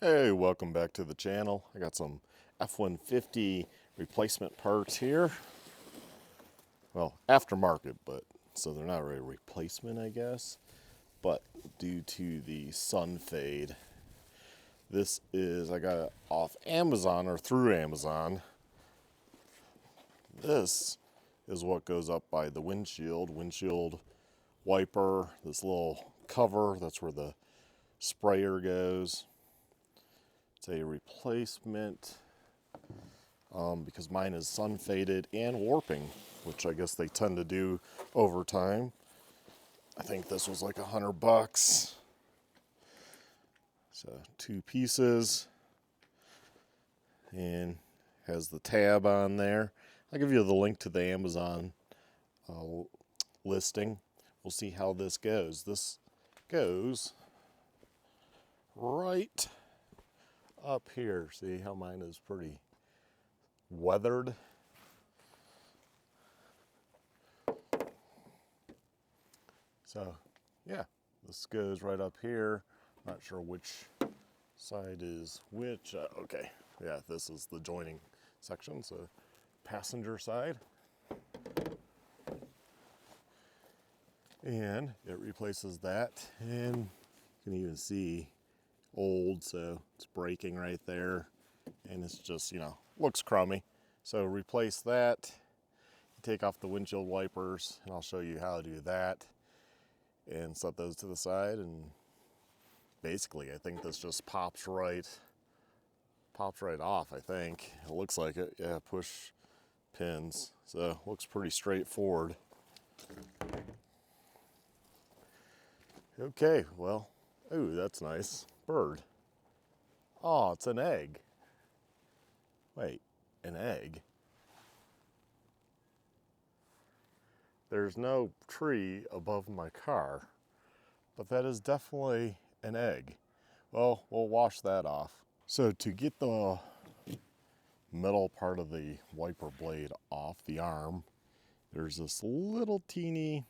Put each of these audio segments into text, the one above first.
Hey, welcome back to the channel. I got some F-150 replacement parts here. Well, aftermarket, but so they're not really a replacement, I guess. But due to the sun fade, this is, I got it off Amazon or through Amazon. This is what goes up by the windshield wiper, this little cover, that's where the sprayer goes. It's a replacement because mine is sun faded and warping, which I guess they tend to do over time. I think this was like $100. So 2 pieces and has the tab on there. I'll give you the link to the Amazon listing. We'll see how this goes. This goes right up here. See how mine is pretty weathered. So yeah, this goes right up here. Not sure which side is which. Okay, yeah, this is the joining section, so passenger side. And it replaces that, and you can even see old, so it's breaking right there, and it's just, looks crummy. So replace that, take off the windshield wipers, and I'll show you how to do that, and set those to the side. And basically I think this just pops right off. I think it looks like it. Yeah, push pins, so looks pretty straightforward. Okay, well, ooh, that's nice. Bird. Oh, it's an egg. Wait, an egg? There's no tree above my car, but that is definitely an egg. Well, we'll wash that off. So to get the metal part of the wiper blade off the arm, there's this little teeny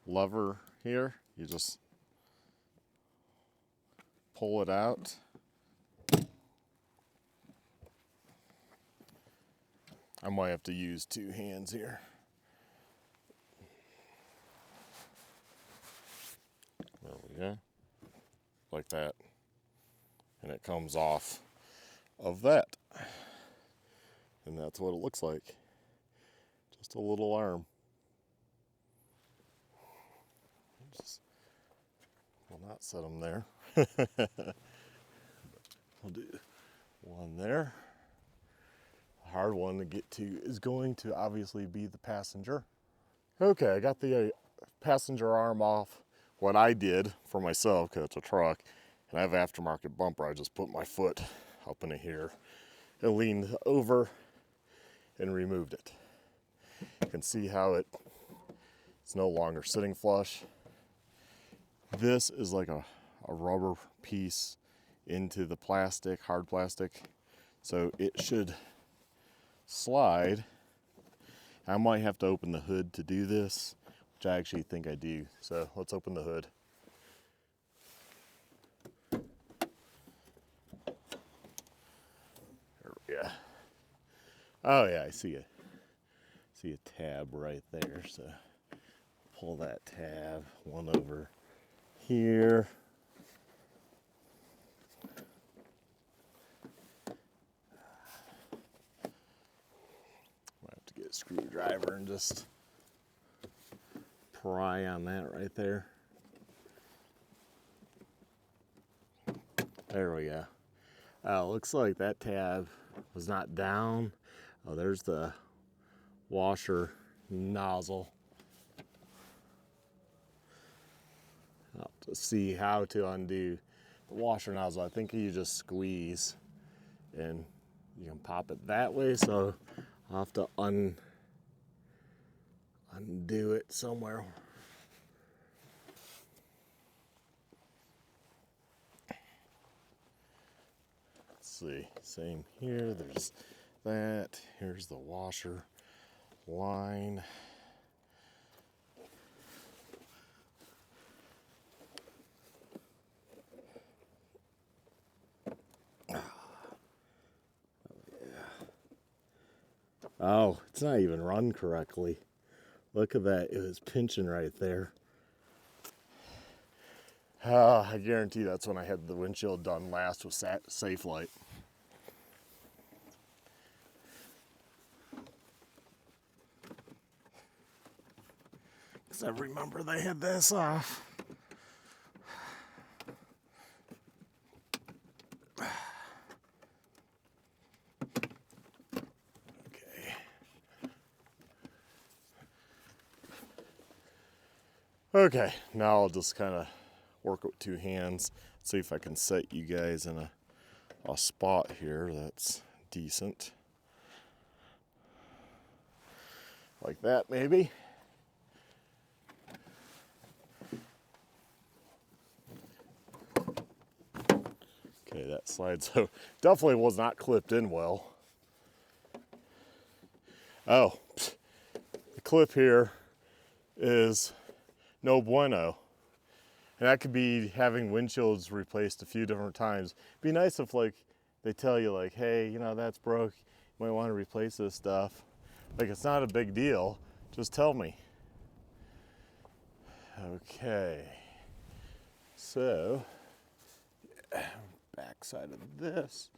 lever here. You just pull it out. I might have to use 2 hands here. There we go. Like that. And it comes off of that. And that's what it looks like. Just a little arm. Will not set them there. We'll do one there. The hard one to get to is going to obviously be the passenger. Okay, I got the passenger arm off. What I did for myself, because it's a truck, and I have an aftermarket bumper, I just put my foot up in here and leaned over and removed it. You can see how it's no longer sitting flush. This is like a rubber piece into the plastic, hard plastic, so it should slide. I might have to open the hood to do this, which I actually think I do. So let's open the hood. There we go. Oh yeah, I see a tab right there. So pull that tab, one over here. Might have to get a screwdriver and just pry on that right there. There we go. Looks like that tab was not down. Oh, there's the washer nozzle. To see how to undo the washer nozzle, I think you just squeeze and you can pop it that way. So I'll have to undo it somewhere. Let's see, same here. There's that. Here's the washer line. Oh, it's not even run correctly. Look at that, it was pinching right there. I guarantee that's when I had the windshield done last with Safe Light. Because I remember they had this off. Okay. Okay, now I'll just kind of work with two hands, see if I can set you guys in a spot here that's decent. Like that, maybe. Okay, that slide so definitely was not clipped in well. Oh, the clip here is no bueno. And that could be having windshields replaced a few different times. It'd be nice if like they tell you like, hey, you know, that's broke. You might want to replace this stuff. Like, it's not a big deal. Just tell me. Okay. So, back side of this.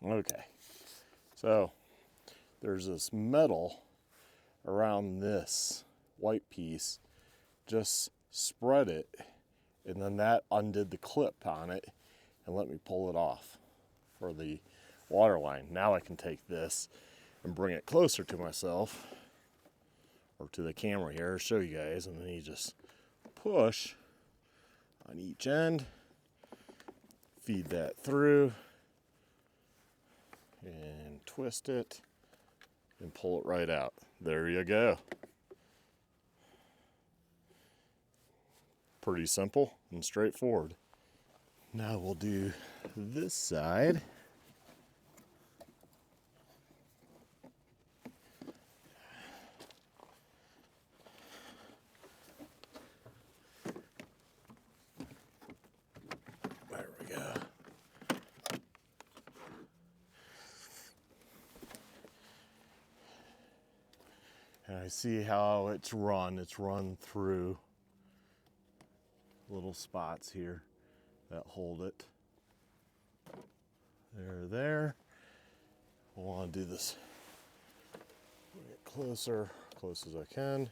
Okay. So, there's this metal around this white piece. Just spread it, and then that undid the clip on it and let me pull it off for the water line. Now I can take this and bring it closer to myself or to the camera here, show you guys, and then you just push on each end, feed that through, and twist it and pull it right out. There you go. Pretty simple and straightforward. Now we'll do this side. There we go. And I see how it's run through little spots here that hold it. There. I want to do this, bring it closer, close as I can.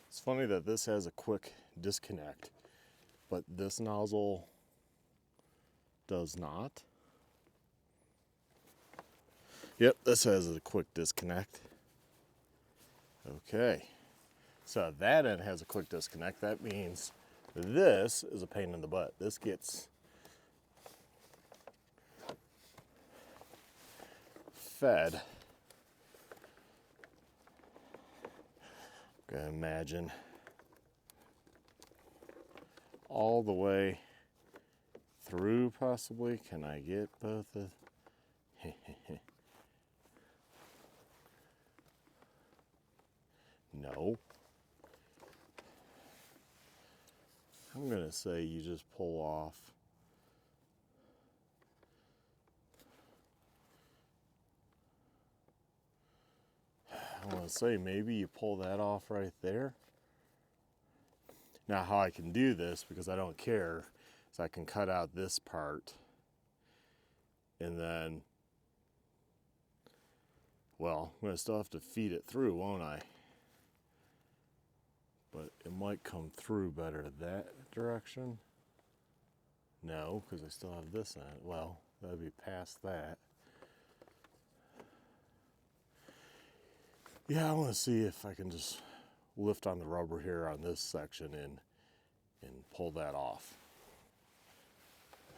It's funny that this has a quick disconnect, but this nozzle does not. Yep, this has a quick disconnect. Okay, so that end has a quick disconnect. That means this is a pain in the butt. This gets fed. I'm gonna imagine all the way through, possibly. Can I get both of? No. I'm gonna say you just pull off. I want to say maybe you pull that off right there. Now how I can do this, because I don't care, is I can cut out this part and then, well, I'm gonna still have to feed it through, won't I? But it might come through better that direction. No, because I still have this in it. Well, that'd be past that. Yeah, I want to see if I can just lift on the rubber here on this section and pull that off.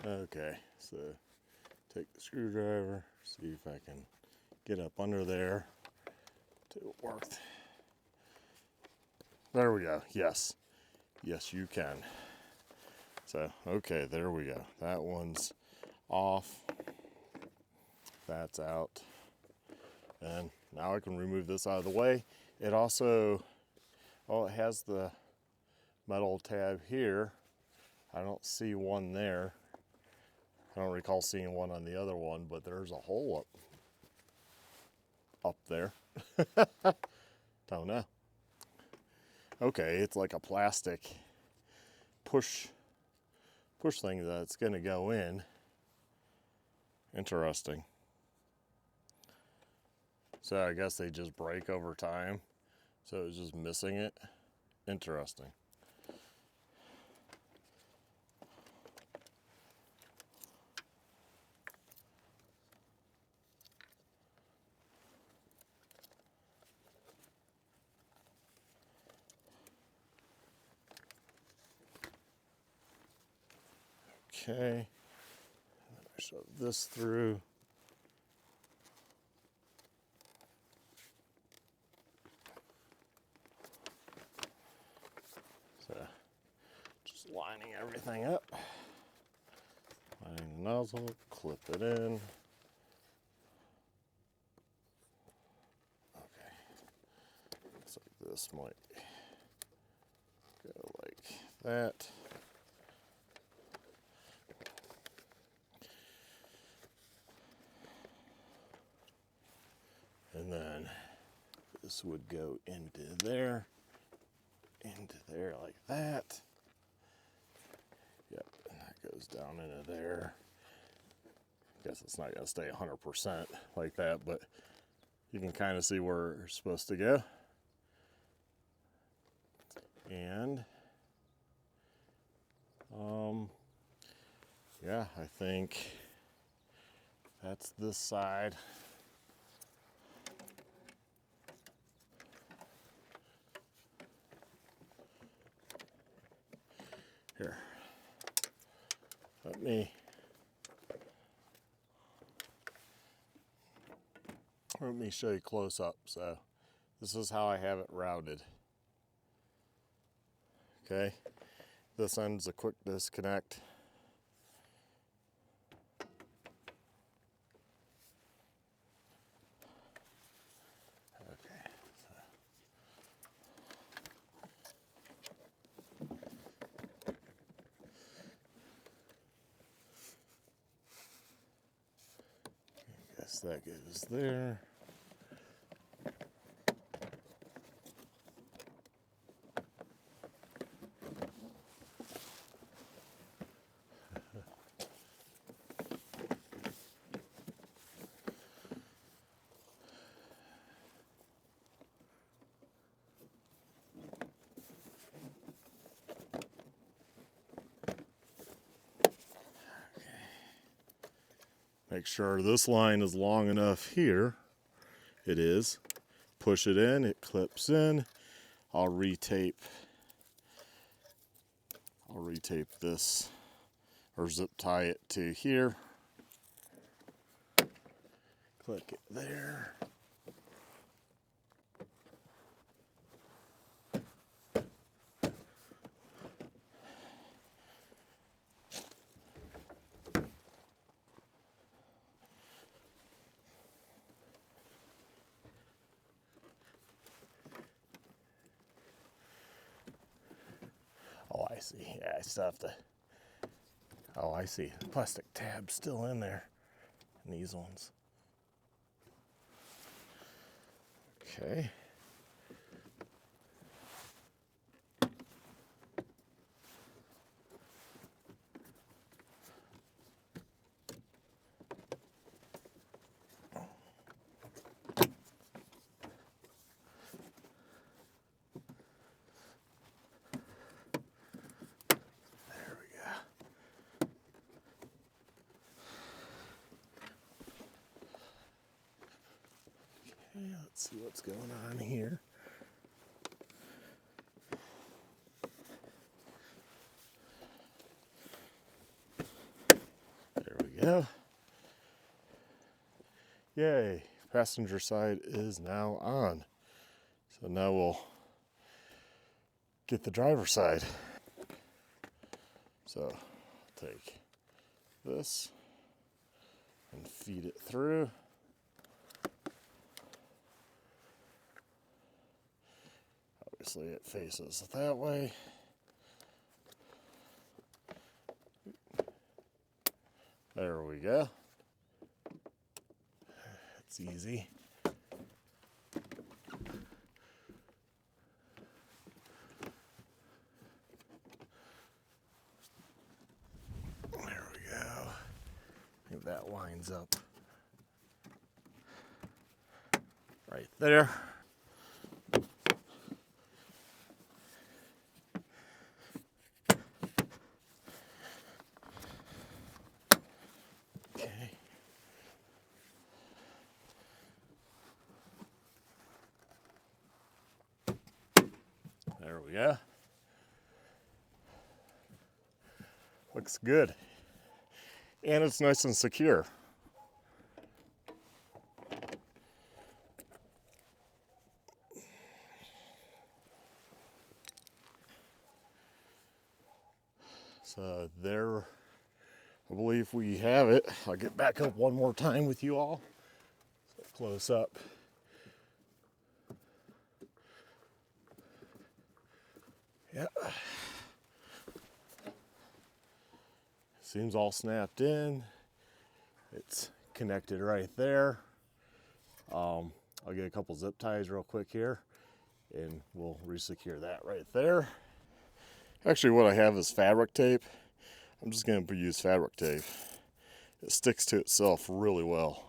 Okay, so take the screwdriver, see if I can get up under there to work. There we go. Yes. Yes, you can. So, okay, there we go. That one's off. That's out. And now I can remove this out of the way. It also, well, it has the metal tab here. I don't see one there. I don't recall seeing one on the other one, but there's a hole up there. Don't know. Okay, it's like a plastic push thing that's gonna go in. Interesting. So I guess they just break over time. So it's just missing it. Interesting. Okay. Shove this through. So just lining everything up. Lining the nozzle, clip it in. Okay. So this might go like that. And then this would go into there like that. Yep, and that goes down into there. Guess it's not gonna stay 100% like that, but you can kind of see where it's supposed to go. And yeah, I think that's this side. Here, let me show you close up. So this is how I have it routed. Okay, this end's a quick disconnect. That goes there. Make sure this line is long enough here. It is. Push it in, it clips in. I'll retape this, or zip tie it to here. Click it there. Oh, I see. Yeah, I still have to. Oh, I see. The plastic tab's still in there. And these ones. Okay. Let's see what's going on here. There we go. Yay, passenger side is now on. So now we'll get the driver's side. So I'll take this and feed it through. Obviously it faces that way. There we go. It's easy. There we go. I think that lines up right there. Okay. There we go. Looks good. And it's nice and secure. So there, I believe we have it. I'll get back up one more time with you all. So close up. Yep. Seems all snapped in. It's connected right there. I'll get a couple zip ties real quick here and we'll resecure that right there. Actually, what I have is fabric tape. I'm just going to use fabric tape. It sticks to itself really well.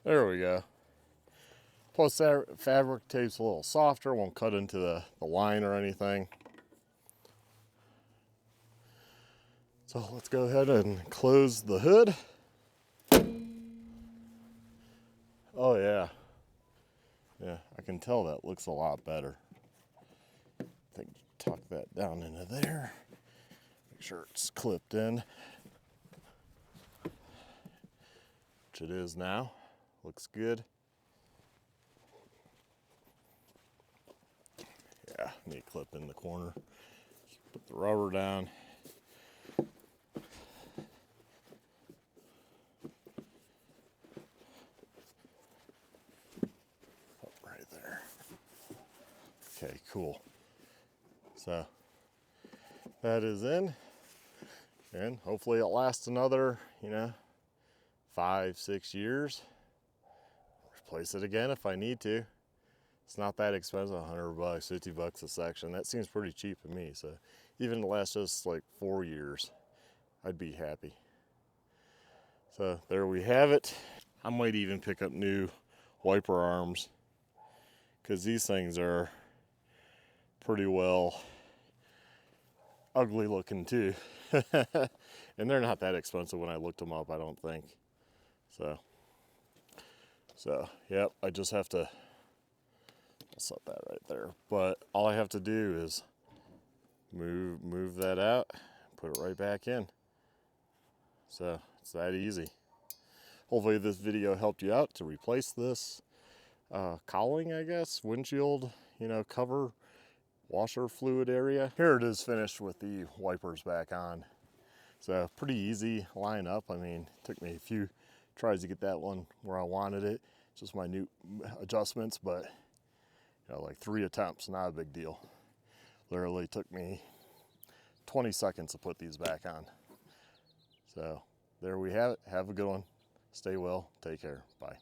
There we go. Plus that fabric tape's a little softer, won't cut into the line or anything. So let's go ahead and close the hood. Oh yeah. Yeah, I can tell that looks a lot better. I think tuck that down into there. Make sure it's clipped in. Which it is now. Looks good. Yeah, need a clip in the corner. Put the rubber down. Oh, right there. Okay, cool. So that is in, and hopefully it lasts another, 5-6 years. Replace it again if I need to. It's not that expensive, $100, $50 a section. That seems pretty cheap to me. So even if it lasts just like 4 years, I'd be happy. So there we have it. I might even pick up new wiper arms because these things are pretty well ugly looking too. And they're not that expensive when I looked them up, I don't think. So yep, I just have to, I'll set that right there. But all I have to do is move that out, put it right back in. So it's that easy. Hopefully this video helped you out to replace this cowling, I guess, windshield, cover, washer fluid area. Here it is finished with the wipers back on. So pretty easy line up. I mean, it took me a few tries to get that one where I wanted it. Just my new adjustments, but like 3 attempts, not a big deal. Literally took me 20 seconds to put these back on. So there we have it. Have a good one. Stay well. Take care. Bye.